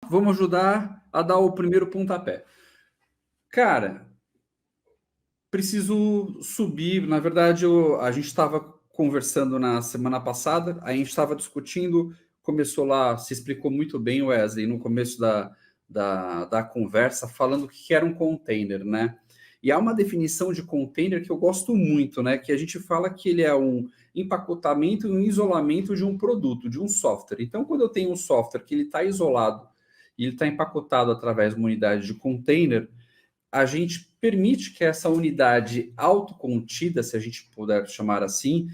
vamos ajudar a dar o primeiro pontapé. Cara, preciso subir. Na verdade, a gente estava conversando na semana passada, a gente estava discutindo, começou lá, se explicou muito bem, Wesley, no começo da conversa, falando o que era um container, né? E há uma definição de container que eu gosto muito, né? Que a gente fala que ele é um empacotamento e um isolamento de um produto, de um software. Então, quando eu tenho um software que ele está isolado e ele está empacotado através de uma unidade de container, a gente permite que essa unidade autocontida, se a gente puder chamar assim,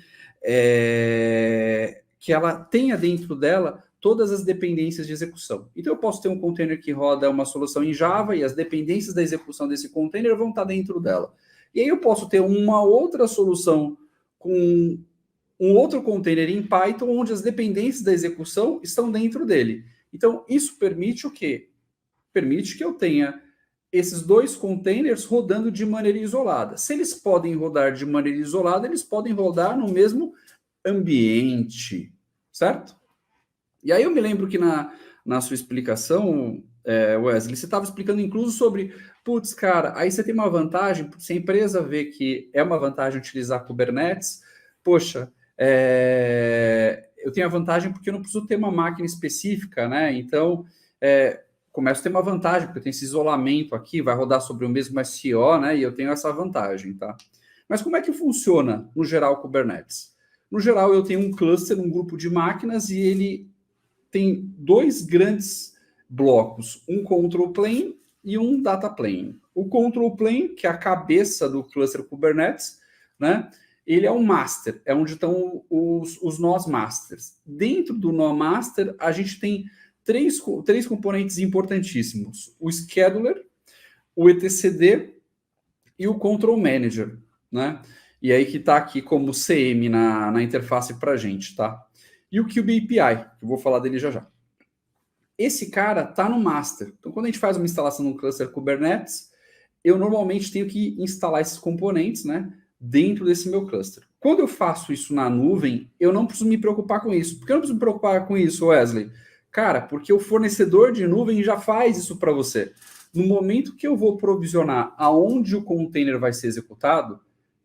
que ela tenha dentro dela todas as dependências de execução. Então, eu posso ter um container que roda uma solução em Java e as dependências da execução desse container vão estar dentro dela. E aí eu posso ter uma outra solução com um outro container em Python, onde as dependências da execução estão dentro dele. Então, isso permite o quê? Permite que eu tenha esses dois containers rodando de maneira isolada. Se eles podem rodar de maneira isolada, eles podem rodar no mesmo ambiente, certo? E aí eu me lembro que na sua explicação, Wesley, você estava explicando incluso sobre, putz, cara, aí você tem uma vantagem, se a empresa vê que é uma vantagem utilizar Kubernetes, poxa, eu tenho a vantagem porque eu não preciso ter uma máquina específica, né? Então, começo a ter uma vantagem, porque eu tenho esse isolamento aqui, vai rodar sobre o mesmo SO, né? E eu tenho essa vantagem, tá? Mas como é que funciona, no geral, o Kubernetes? No geral, eu tenho um cluster, um grupo de máquinas, e ele tem dois grandes blocos, um control plane e um data plane. O control plane, que é a cabeça do cluster Kubernetes, né? Ele é um master, é onde estão os nós masters. Dentro do nó master, a gente tem três componentes importantíssimos: o scheduler, o etcd e o control manager, né? E aí que está aqui como CM na interface para a gente, tá? E o Kube API, que eu vou falar dele já já. Esse cara está no master. Então, quando a gente faz uma instalação no cluster Kubernetes, eu normalmente tenho que instalar esses componentes, né, dentro desse meu cluster. Quando eu faço isso na nuvem, eu não preciso me preocupar com isso. Por que eu não preciso me preocupar com isso, Wesley? Cara, porque o fornecedor de nuvem já faz isso para você. No momento que eu vou provisionar aonde o container vai ser executado,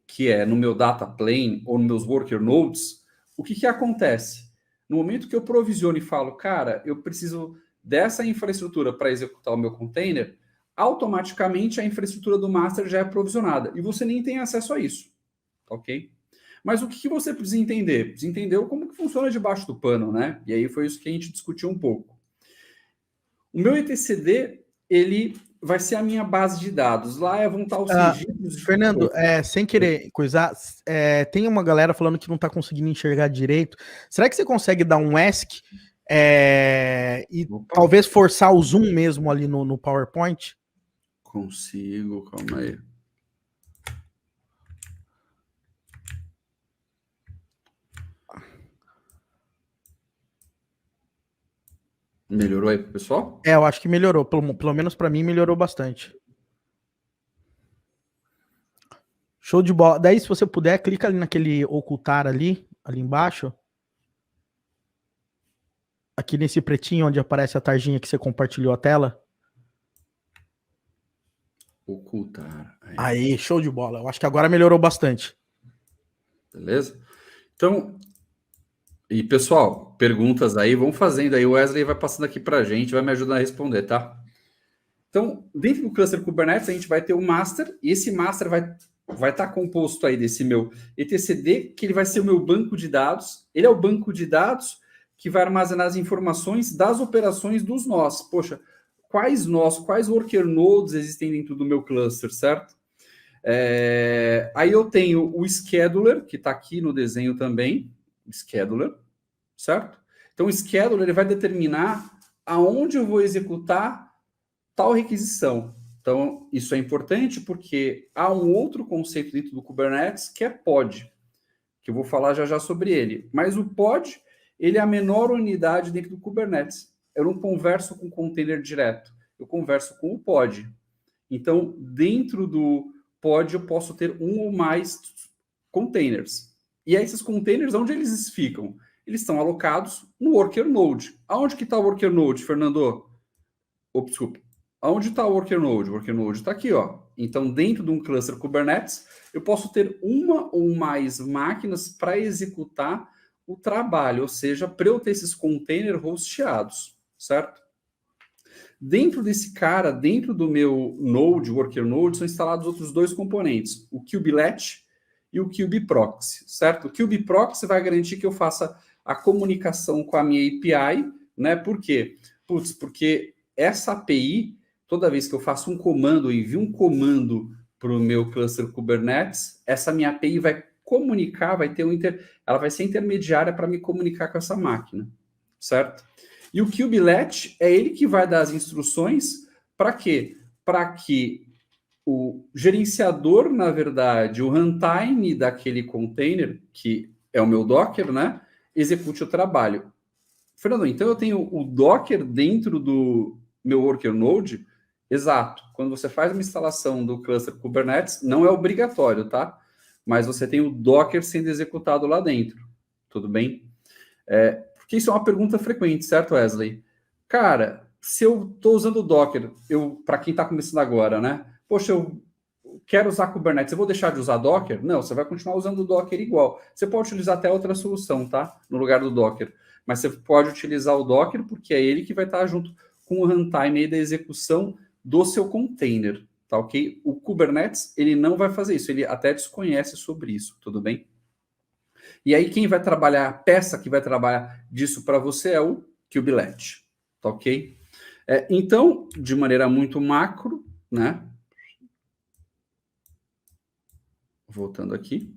que é no meu data plane ou nos meus worker nodes, o que acontece? No momento que eu provisiono e falo, cara, eu preciso dessa infraestrutura para executar o meu container, automaticamente a infraestrutura do master já é provisionada e você nem tem acesso a isso, ok? Mas o que você precisa entender? Precisa entender como que funciona debaixo do pano, né? E aí foi isso que a gente discutiu um pouco. O meu etcd, ele vai ser a minha base de dados. Lá vão estar os registros. Fernando, sem querer coisar, tem uma galera falando que não está conseguindo enxergar direito. Será que você consegue dar um ESC e talvez forçar o zoom mesmo ali no PowerPoint? Consigo, calma aí. Melhorou aí pro pessoal? Eu acho que melhorou. Pelo menos para mim, melhorou bastante. Show de bola. Daí, se você puder, clica ali naquele ocultar ali embaixo. Aqui nesse pretinho onde aparece a tarjinha que você compartilhou a tela. Ocultar. Aí, show de bola. Eu acho que agora melhorou bastante. Beleza? Então, e pessoal, perguntas aí, vão fazendo aí. O Wesley vai passando aqui para a gente, vai me ajudar a responder, tá? Então, dentro do cluster Kubernetes, a gente vai ter o master, e esse master vai estar composto aí desse meu etcd, que ele vai ser o meu banco de dados. Ele é o banco de dados que vai armazenar as informações das operações dos nós. Poxa, quais nós, quais worker nodes existem dentro do meu cluster, certo? Aí eu tenho o scheduler, que está aqui no desenho também, scheduler, certo? Então, o scheduler ele vai determinar aonde eu vou executar tal requisição. Então, isso é importante porque há um outro conceito dentro do Kubernetes que é pod, que eu vou falar já já sobre ele. Mas o pod, ele é a menor unidade dentro do Kubernetes. Eu não converso com container direto, eu converso com o pod. Então, dentro do pod, eu posso ter um ou mais containers. E aí, esses containers, onde eles ficam? Eles estão alocados no worker node. Aonde que está o worker node, Fernando? desculpa. Onde está o Worker Node? O Worker Node está aqui, ó. Então, dentro de um cluster Kubernetes, eu posso ter uma ou mais máquinas para executar o trabalho, ou seja, para eu ter esses containers hosteados, certo? Dentro desse cara, dentro do meu Node, Worker Node, são instalados outros dois componentes, o kubelet e o kubeproxy, certo? O kubeproxy vai garantir que eu faça a comunicação com a minha API, né? Por quê? Porque essa API, toda vez que eu faço um comando, eu envio um comando para o meu cluster Kubernetes, essa minha API vai comunicar, ela vai ser intermediária para me comunicar com essa máquina, certo? E o kubelet é ele que vai dar as instruções para quê? Para que o gerenciador, na verdade, o runtime daquele container, que é o meu Docker, né, execute o trabalho. Fernando, então eu tenho o Docker dentro do meu Worker Node? Exato. Quando você faz uma instalação do cluster Kubernetes, não é obrigatório, tá? Mas você tem o Docker sendo executado lá dentro. Tudo bem? Porque isso é uma pergunta frequente, certo, Wesley? Cara, se eu estou usando o Docker, para quem está começando agora, né? Poxa, eu quero usar Kubernetes, eu vou deixar de usar Docker? Não, você vai continuar usando o Docker igual. Você pode utilizar até outra solução, tá? No lugar do Docker. Mas você pode utilizar o Docker porque é ele que vai estar junto com o runtime aí da execução do seu container, tá ok? O Kubernetes, ele não vai fazer isso, ele até desconhece sobre isso, tudo bem? E aí quem vai trabalhar, a peça que vai trabalhar disso para você é o kubelet, tá ok? Então, de maneira muito macro, né? Voltando aqui,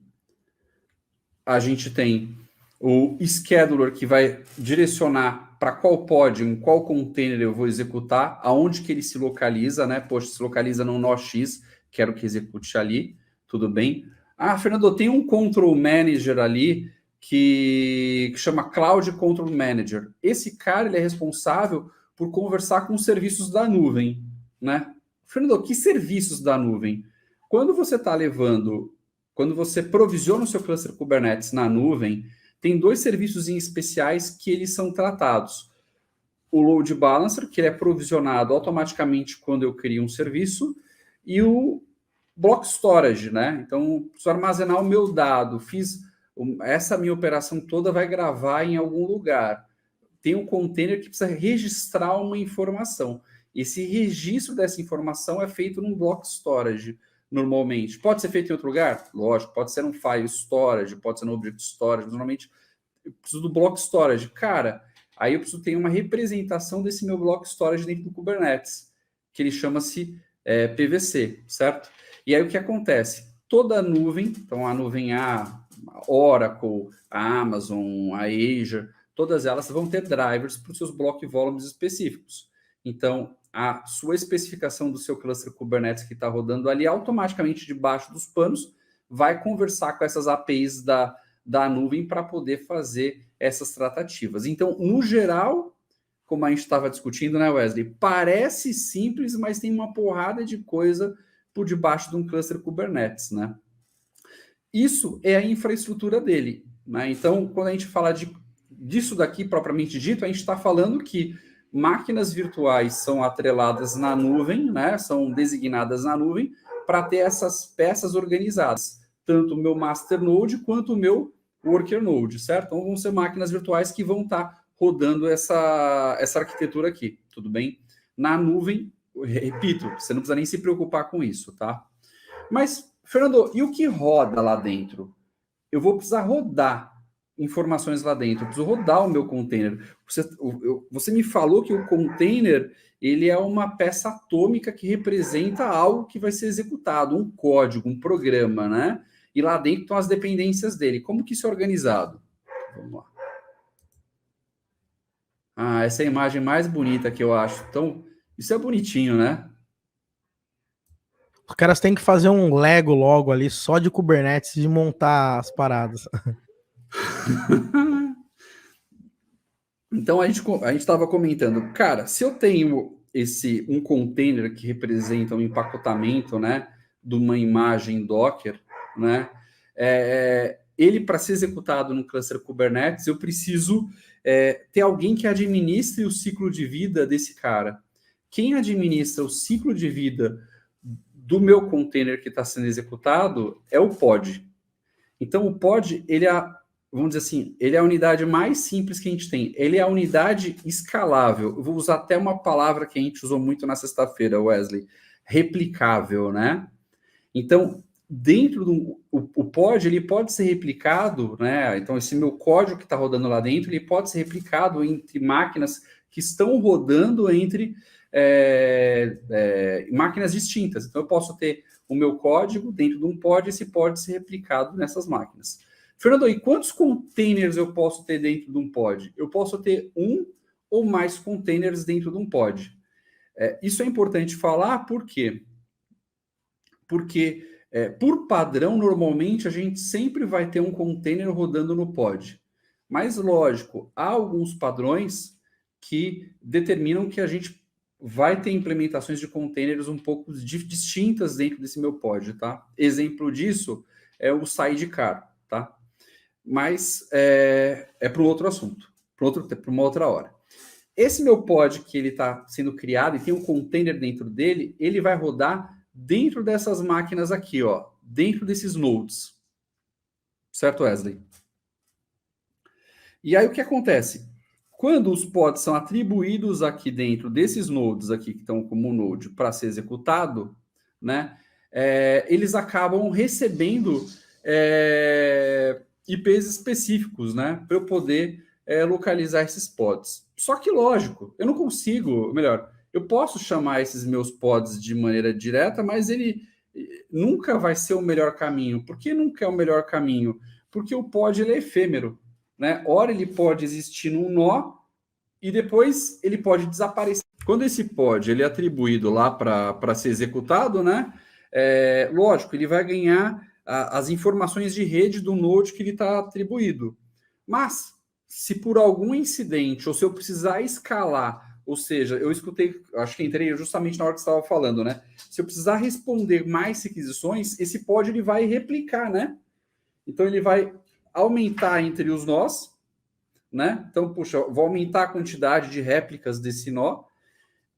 a gente tem o scheduler que vai direcionar para qual pod, em qual container eu vou executar, aonde que ele se localiza, né? Poxa, se localiza no nó X, quero que execute ali, tudo bem. Ah, Fernando, tem um control manager ali que chama Cloud Control Manager. Esse cara, ele é responsável por conversar com os serviços da nuvem, né? Fernando, que serviços da nuvem? Quando você provisiona o seu cluster Kubernetes na nuvem, tem dois serviços em especiais que eles são tratados. O Load Balancer, que ele é provisionado automaticamente quando eu crio um serviço, e o Block Storage, né? Então, preciso armazenar o meu dado, essa minha operação toda vai gravar em algum lugar. Tem um container que precisa registrar uma informação. Esse registro dessa informação é feito num Block Storage, normalmente. Pode ser feito em outro lugar? Lógico, pode ser um File Storage, pode ser no Object Storage. Normalmente, eu preciso do Block Storage. Cara, aí eu preciso ter uma representação desse meu Block Storage dentro do Kubernetes, que ele chama-se PVC, certo? E aí o que acontece? Toda a nuvem, então a nuvem A Oracle, a Amazon, a Azure, todas elas vão ter drivers para os seus block volumes específicos. Então, a sua especificação do seu cluster Kubernetes que está rodando ali, automaticamente debaixo dos panos, vai conversar com essas APIs da nuvem para poder fazer essas tratativas. Então, no geral, como a gente estava discutindo, né, Wesley? Parece simples, mas tem uma porrada de coisa por debaixo de um cluster Kubernetes, né? Isso é a infraestrutura dele, né? Então, quando a gente fala disso daqui propriamente dito, a gente está falando que máquinas virtuais são atreladas na nuvem, né? São designadas na nuvem para ter essas peças organizadas, tanto o meu Masternode quanto o meu Worker Node, certo? Então, vão ser máquinas virtuais que vão estar rodando essa arquitetura aqui, tudo bem? Na nuvem, repito, você não precisa nem se preocupar com isso, tá? Mas, Fernando, e o que roda lá dentro? Eu vou precisar rodar informações lá dentro, eu preciso rodar o meu container. Você me falou que o container ele é uma peça atômica que representa algo que vai ser executado, um código, um programa, né? E lá dentro estão as dependências dele. Como que isso é organizado? Vamos lá. Ah, essa é a imagem mais bonita que eu acho. Então, isso é bonitinho, né? Os caras têm que fazer um Lego logo ali, só de Kubernetes, de montar as paradas. Então, a gente estava comentando, cara, se eu tenho um container que representa um empacotamento, né, de uma imagem Docker, né, ele, para ser executado no cluster Kubernetes, eu preciso ter alguém que administre o ciclo de vida desse cara. quem administra o ciclo de vida do meu container que está sendo executado é o pod. Então, o pod, ele é, vamos dizer assim, ele é a unidade mais simples que a gente tem. Ele é a unidade escalável. Eu vou usar até uma palavra que a gente usou muito na sexta-feira, Wesley, replicável, né? Então, dentro do o pod, ele pode ser replicado, né? Então, esse meu código que está rodando lá dentro, ele pode ser replicado entre máquinas que estão rodando entre máquinas distintas. Então, eu posso ter o meu código dentro de um pod, esse pod ser replicado nessas máquinas. Fernando, e quantos containers eu posso ter dentro de um pod? Eu posso ter um ou mais containers dentro de um pod. Isso é importante falar, por quê? Porque, por padrão, normalmente, a gente sempre vai ter um container rodando no pod. Mas, lógico, há alguns padrões que determinam que a gente vai ter implementações de containers um pouco distintas dentro desse meu pod, tá? Exemplo disso é o sidecar, tá? Mas é para um outro assunto, para uma outra hora. Esse meu pod que ele está sendo criado e tem um container dentro dele, ele vai rodar dentro dessas máquinas aqui, ó, dentro desses nodes. Certo, Wesley? E aí o que acontece? Quando os pods são atribuídos aqui dentro desses nodes aqui, que estão como node, para ser executado, né, eles acabam recebendo IPs específicos, né, para eu poder localizar esses pods. Só que, lógico, eu não consigo, melhor, eu posso chamar esses meus pods de maneira direta, mas ele nunca vai ser o melhor caminho. Por que nunca é o melhor caminho? Porque o pod ele é efêmero, né? Ora ele pode existir num nó e depois ele pode desaparecer. Quando esse pod ele é atribuído lá para ser executado, né? Lógico, ele vai ganhar as informações de rede do node que ele está atribuído. Mas, se por algum incidente, ou se eu precisar escalar, ou seja, eu escutei, acho que entrei justamente na hora que você estava falando, né? Se eu precisar responder mais requisições, esse pod ele vai replicar, né? Então, ele vai aumentar entre os nós, né? Então, puxa, vou aumentar a quantidade de réplicas desse nó.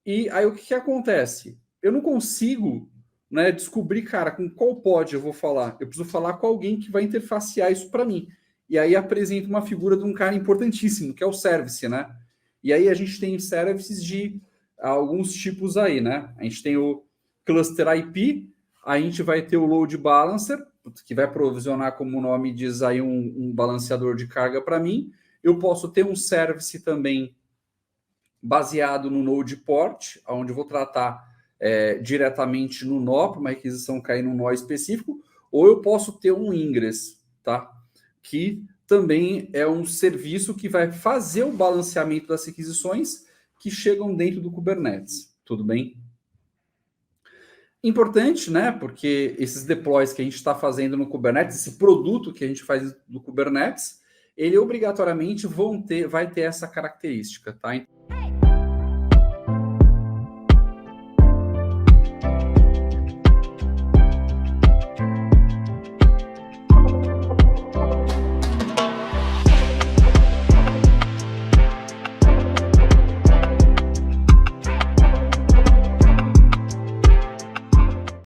E aí, o que acontece? Eu não consigo, né, descobrir, cara, com qual pod eu vou falar. Eu preciso falar com alguém que vai interfacear isso para mim. E aí apresenta uma figura de um cara importantíssimo, que é o service, né? E aí a gente tem services de alguns tipos aí, né? A gente tem o cluster IP, a gente vai ter o load balancer, que vai provisionar, como o nome diz aí, um balanceador de carga para mim. Eu posso ter um service também baseado no node port, onde eu vou tratar diretamente no nó, para uma requisição cair num nó específico, ou eu posso ter um ingress, tá? Que também é um serviço que vai fazer o balanceamento das requisições que chegam dentro do Kubernetes. Tudo bem? Importante, né? Porque esses deploys que a gente está fazendo no Kubernetes, esse produto que a gente faz no Kubernetes, ele obrigatoriamente vai ter essa característica, tá?